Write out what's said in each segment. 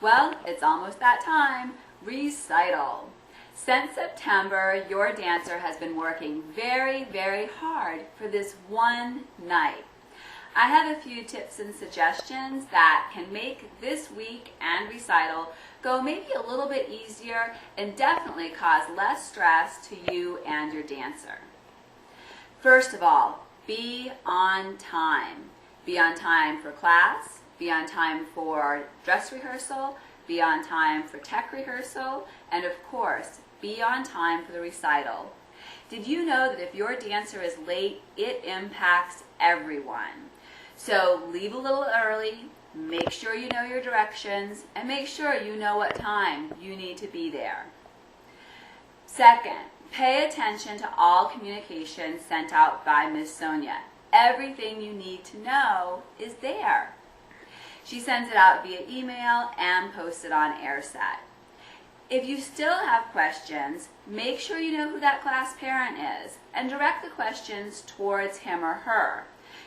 Well, it's almost that time. Recital. Since September, your dancer has been working very, very hard for this one night. I have a few tips and suggestions that can make this week and recital go maybe a little bit easier and definitely cause less stress to you and your dancer. First of all, be on time. Be on time for class, be on time for dress rehearsal, be on time for tech rehearsal, and of course, be on time for the recital. Did you know that if your dancer is late, it impacts everyone? So leave a little early, make sure you know your directions, and make sure you know what time you need to be there. Second, pay attention to all communications sent out by Miss Sonia. Everything you need to know is there. She sends it out via email and posts it on AirSet. If you still have questions, make sure you know who that class parent is and direct the questions towards him or her.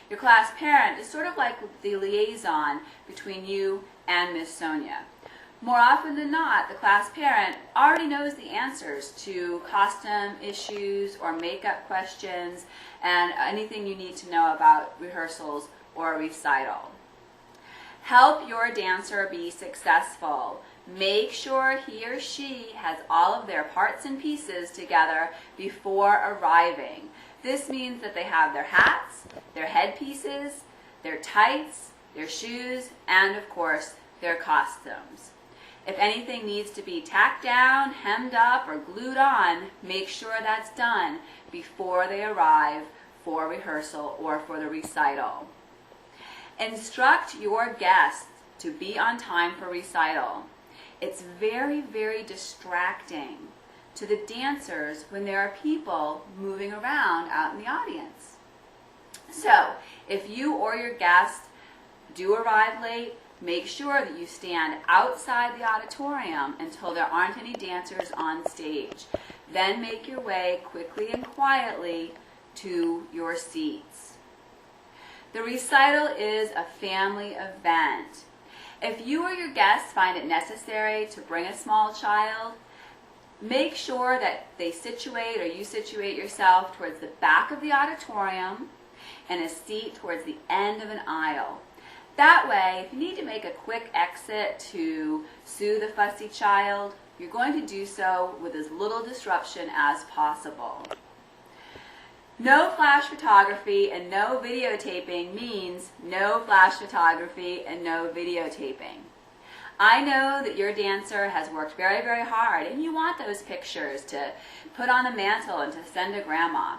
Your class parent is sort of like the liaison between you and Miss Sonia. More often than not, the class parent already knows the answers to costume issues or makeup questions and anything you need to know about rehearsals or recital. Help your dancer be successful. Make sure he or she has all of their parts and pieces together before arriving. This means that they have their hats, their headpieces, their tights, their shoes, and of course, their costumes. If anything needs to be tacked down, hemmed up, or glued on, make sure that's done before they arrive for rehearsal or for the recital. Instruct your guests to be on time for recital. It's very, very distracting to the dancers when there are people moving around out in the audience. So, if you or your guests do arrive late, make sure that you stand outside the auditorium until there aren't any dancers on stage. Then make your way quickly and quietly to your seats. The recital is a family event. If you or your guests find it necessary to bring a small child, make sure that they situate or you situate yourself towards the back of the auditorium and a seat towards the end of an aisle. That way, if you need to make a quick exit to soothe a fussy child, you're going to do so with as little disruption as possible. No flash photography and no videotaping means no flash photography and no videotaping. I know that your dancer has worked very, very hard and you want those pictures to put on the mantle and to send to grandma.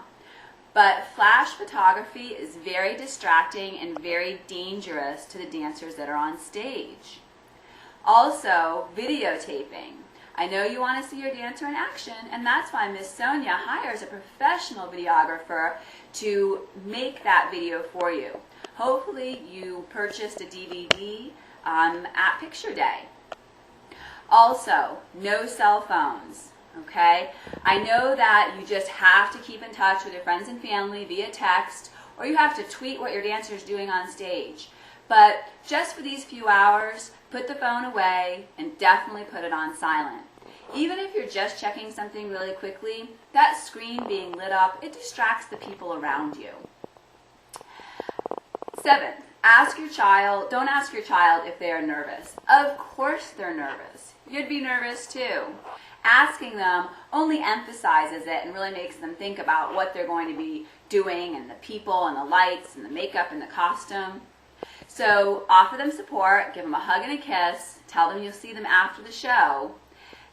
But flash photography is very distracting and very dangerous to the dancers that are on stage. Also, videotaping. I know you want to see your dancer in action, and that's why Miss Sonia hires a professional videographer to make that video for you. Hopefully you purchased a DVD at Picture Day. Also, no cell phones. Okay? I know that you just have to keep in touch with your friends and family via text, or you have to tweet what your dancer is doing on stage. But just for these few hours, put the phone away and definitely put it on silent. Even if you're just checking something really quickly, that screen being lit up, it distracts the people around you. 7, don't ask your child if they are nervous. Of course they're nervous. You'd be nervous too. Asking them only emphasizes it and really makes them think about what they're going to be doing and the people and the lights and the makeup and the costume. So offer them support, give them a hug and a kiss, tell them you'll see them after the show,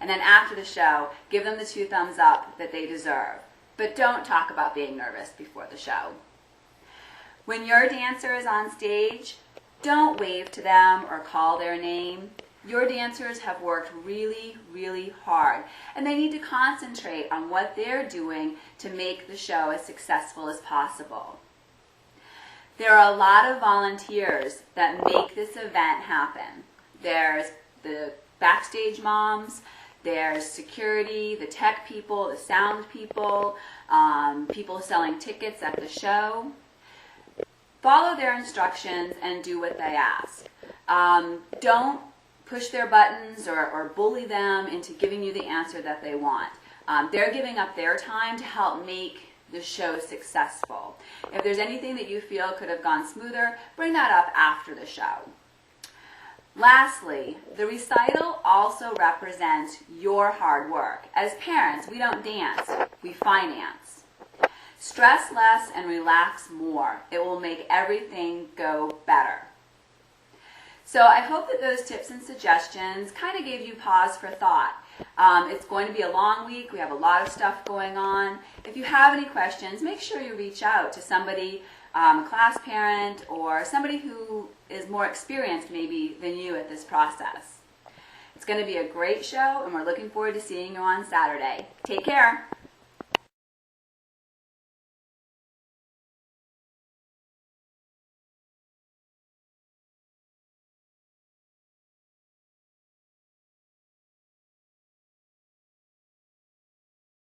and then after the show, give them the 2 thumbs up that they deserve. But don't talk about being nervous before the show. When your dancer is on stage, don't wave to them or call their name. Your dancers have worked really, really hard, and they need to concentrate on what they're doing to make the show as successful as possible. There are a lot of volunteers that make this event happen. There's the backstage moms, there's security, the tech people, the sound people, people selling tickets at the show. Follow their instructions and do what they ask. Don't push their buttons or bully them into giving you the answer that they want. They're giving up their time to help make the show successful. If there's anything that you feel could have gone smoother, bring that up after the show. Lastly, the recital also represents your hard work. As parents, we don't dance, we finance. Stress less and relax more. It will make everything go better. So I hope that those tips and suggestions kind of gave you pause for thought. It's going to be a long week. We have a lot of stuff going on. If you have any questions, make sure you reach out to somebody, a class parent, or somebody who is more experienced maybe than you at this process. It's going to be a great show, and we're looking forward to seeing you on Saturday. Take care.